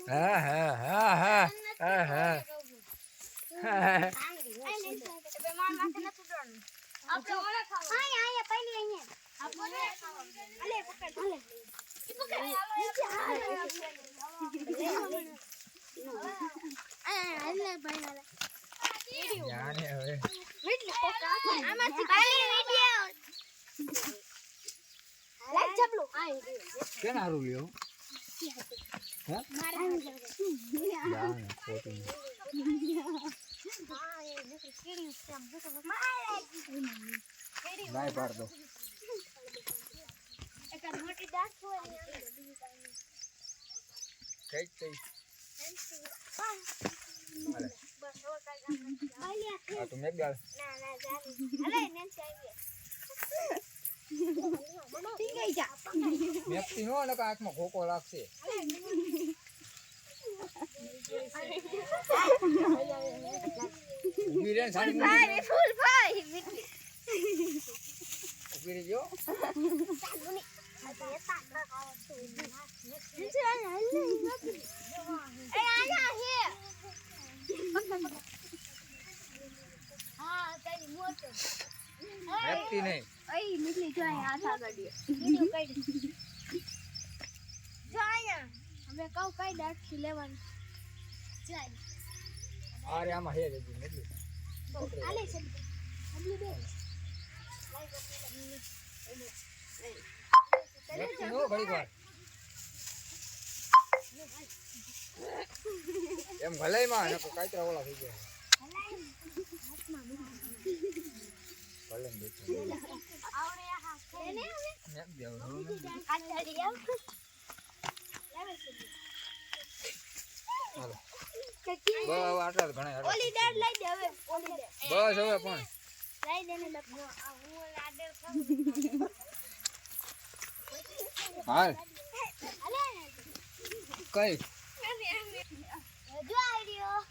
હા હા હા હા હા હા કેના હારું લ્યો હે બાય પાડ દો કઈ કઈ આ તો મેઘ ગાળ મેઘતી નો ને આંખમાં ખોકો લાગશે વીરેન સાડી ફૂલ ભાઈ વીરે જો મેઘતી નહીં અઈ નીકળી જો આ હાથ આગળ વિડિયો કાઢી જો આયા હવે કહું કઈ ડાટથી લેવાનું ચાલ અરે આમાં હે દેજી નીકળી આલે છે અબલી બે મેઘતી નો ઘડી વાર એમ ભલાઈ માં ને કાઈતરા ઓલા થઈ ગયા ભલે ને બેઠો આવરે આ હાથ એને મેં દેવ રો આ ધરિયા હાલો બસ આટલા ઘણા હેડો ઓલી ડાળ લઈ દે હવે ઓલી દે બસ હવે પણ લઈ દે ને લખનો આ હું લાડર ખાઉં હાલ અલે કઈ જો આઈડિયો